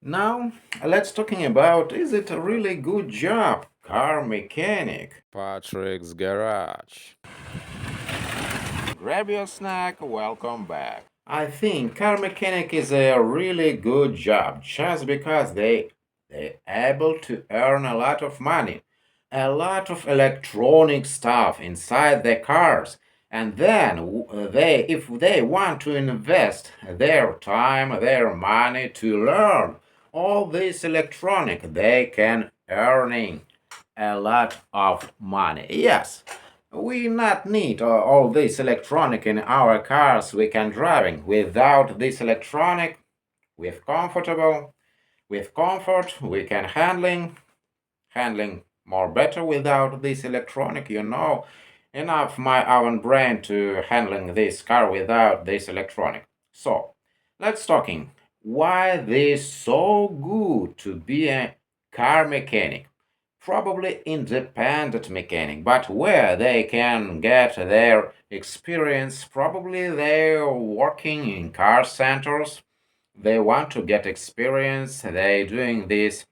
Now, let's talking about is it a really good job, car mechanic? Patrick's Garage. Grab your snack, welcome back. I think car mechanic is a really good job just because they able to earn a lot of money, a lot of electronic stuff inside their cars, and then they if they want to invest their time, their money to learn all this electronic, they can earning a lot of money. Yes, we not need all this electronic in our cars we can driving. Without this electronic, with comfortable, with comfort, we can handling more better without this electronic. Enough my own brain to handling this car without this electronic. So, let's talking. Why this so good to be a car mechanic? Probably independent mechanic, but where they can get their experience, probably they're working in car centers. They want to get experience. They doing this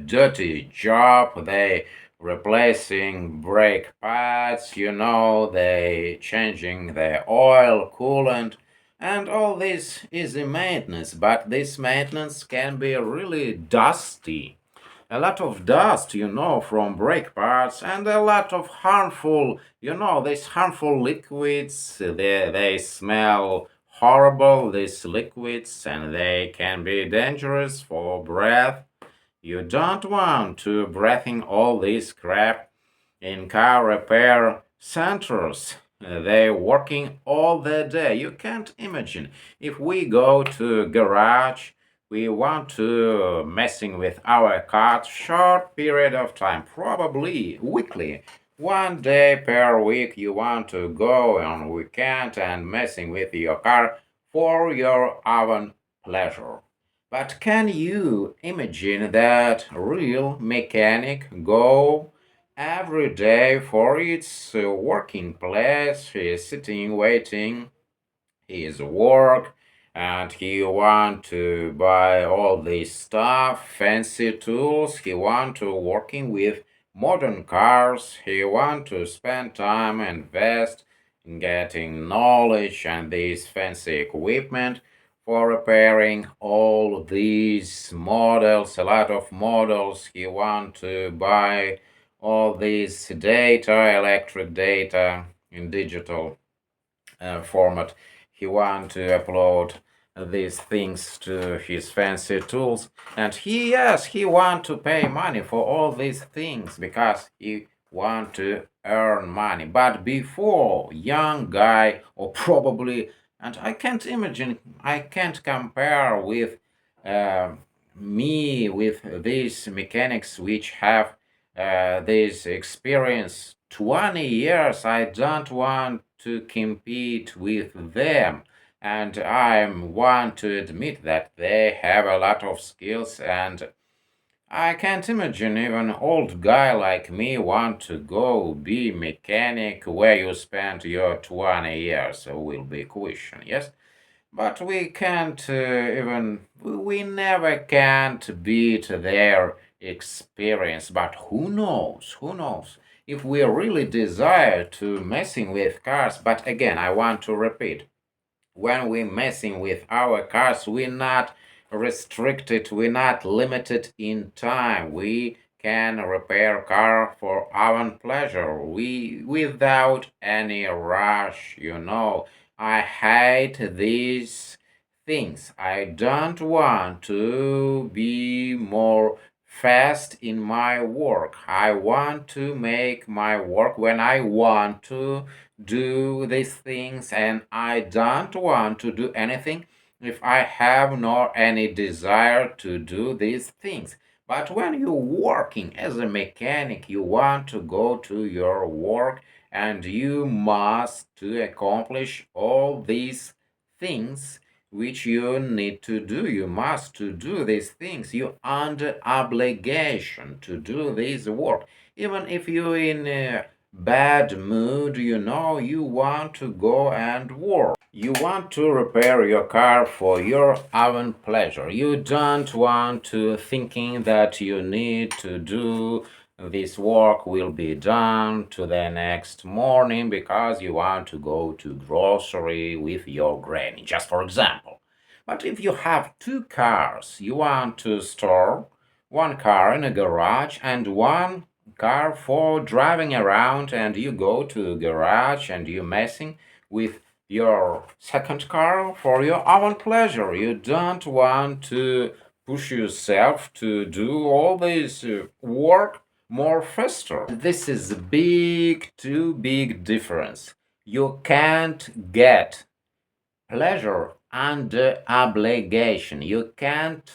dirty job. They replacing brake pads. They changing the oil, coolant, and all this is the maintenance. But this maintenance can be really dusty, a lot of dust, from brake pads, and a lot of harmful, these harmful liquids. They smell horrible, these liquids, and they can be dangerous for breath. You don't want to breathing all this crap in car repair centers. They working all the day. You can't imagine if we go to garage, we want to messing with our car short period of time, probably weekly. 1 day per week you want to go on weekend and messing with your car for your own pleasure. But can you imagine that real mechanic go every day for its working place? He is sitting waiting his work, and he want to buy all this stuff, fancy tools. He want to working with modern cars. He want to spend time, invest in getting knowledge and this fancy equipment for repairing all these models, a lot of models. He want to buy all this data, electric data in digital format. He want to upload these things to his fancy tools, and he want to pay money for all these things because he want to earn money. But before, young guy, or probably, and I can't compare with uh, me with these mechanics which have this experience 20 years. I don't want to compete with them, and I want to admit that they have a lot of skills, and I can't imagine even old guy like me want to go be mechanic where you spent your 20 years. So will be question, yes? But we can't we never can't beat their experience. But who knows, if we really desire to messing with cars. But again, I want to repeat, when we messing with our cars, we're not restricted, we're not limited in time. We can repair car for our pleasure, we without any rush. I hate these things. I don't want to be more fast in my work. I want to make my work when I want to do these things, and I don't want to do anything if I have nor any desire to do these things. But when you're working as a mechanic, you want to go to your work, and you must to accomplish all these things which you need to do. You must to do these things. You under obligation to do this work, even if you in bad mood, you want to go and work. You want to repair your car for your own pleasure. You don't want to thinking that you need to do this work will be done to the next morning because you want to go to grocery with your granny, just for example. But if you have two cars, you want to store one car in a garage and one car for driving around, and you go to garage and you messing with your second car for your own pleasure. You don't want to push yourself to do all this work more faster. This is a too big difference. You can't get pleasure under obligation. You can't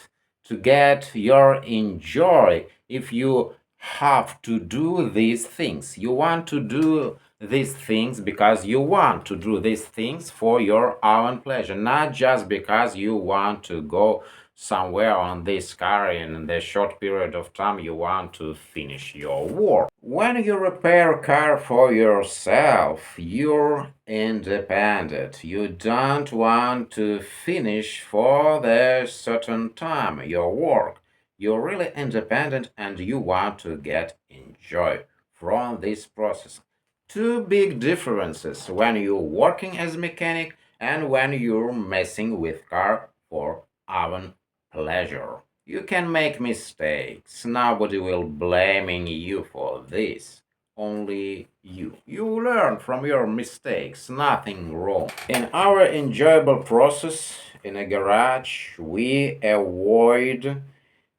to get your enjoy if you have to do these things. You want to do these things because you want to do these things for your own pleasure, not just because you want to go somewhere on this car in the short period of time you want to finish your work. When you repair a car for yourself, you're independent. You don't want to finish for the certain time your work. You're really independent and you want to get enjoy from this process. Two big differences when you're working as a mechanic and when you're messing with car for own pleasure. You can make mistakes. Nobody will blaming you for this. Only you. You learn from your mistakes. Nothing wrong. In our enjoyable process in a garage, we avoid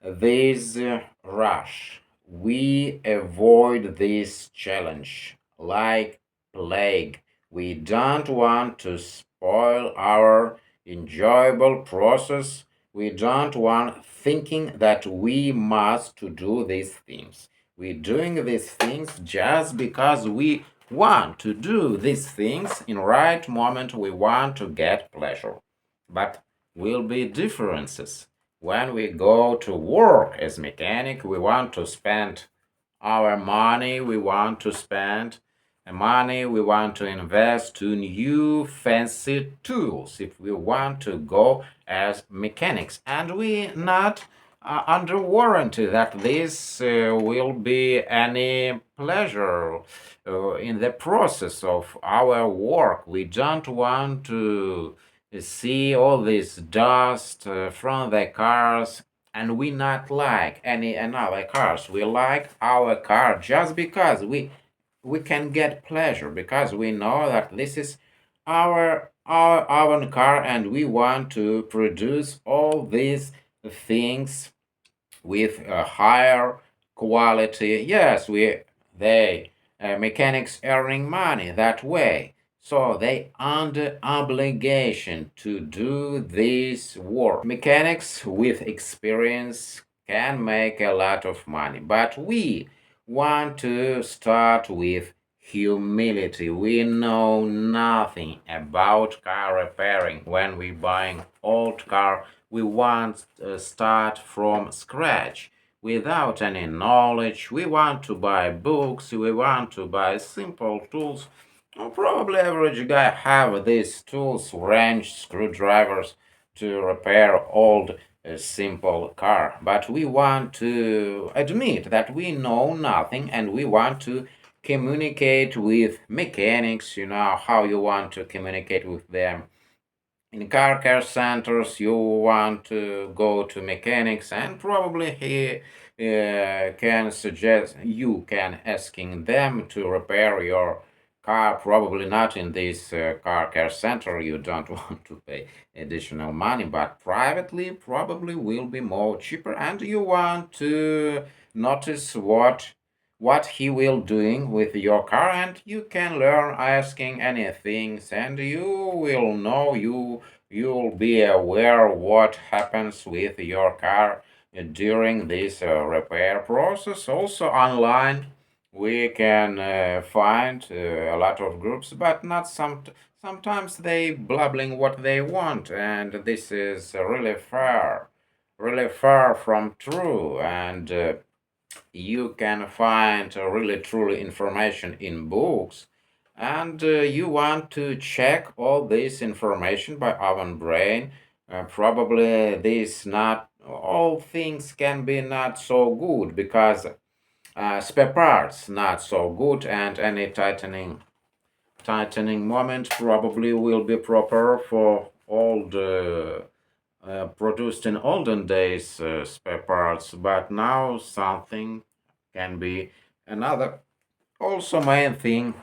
this rush. We avoid this challenge like plague. We don't want to spoil our enjoyable process. We don't want thinking that we must to do these things. We're doing these things just because we want to do these things in right moment we want to get pleasure. But will be differences. When we go to work as mechanic, we want to spend our money, we want to spend money, we want to invest to new fancy tools if we want to go as mechanics. And we not under warranty that this will be any pleasure in the process of our work. We don't want to see all this dust from the cars, and we not like any another cars. We like our car just because we can get pleasure because we know that this is our own car and we want to produce all these things with a higher quality. Yes, they mechanics earning money that way. So they under obligation to do this work. Mechanics with experience can make a lot of money, but we want to start with humility. We know nothing about car repairing. When we buying old car, we want to start from scratch without any knowledge. We want to buy books, we want to buy simple tools. Probably average guy have these tools, wrench, screwdrivers to repair old simple car. But we want to admit that we know nothing and we want to communicate with mechanics, how you want to communicate with them. In car care centers, you want to go to mechanics, and probably he can suggest you can asking them to repair your car. Probably not in this car care center. You don't want to pay additional money, but privately probably will be more cheaper, and you want to notice what he will doing with your car, and you can learn asking anything, and you will know you'll be aware what happens with your car during this repair process. Also online we can find a lot of groups, but not sometimes they blabbling what they want, and this is really far from true. And you can find really truly information in books, and you want to check all this information by our brain. Probably this not all things can be not so good because spare parts not so good, and any tightening moment probably will be proper for all the produced in olden days spare parts, but now something can be another also main thing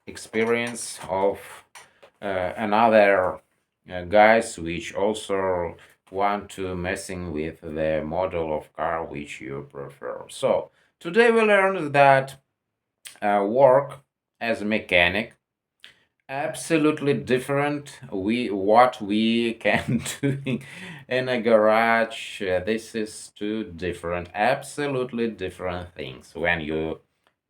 experience of another guys which also want to messing with the model of car which you prefer. So today we learned that work as a mechanic absolutely different we what we can do in a garage. This is two different, absolutely different things when you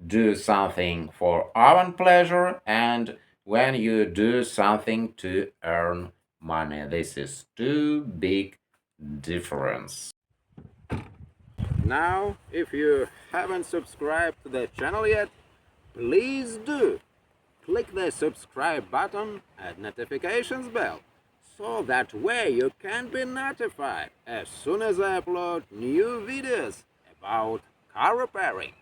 do something for our pleasure and when you do something to earn money. This is two big difference. Now if you haven't subscribed to the channel yet, please do. Click the subscribe button and notifications bell so that way you can be notified as soon as I upload new videos about car repairing.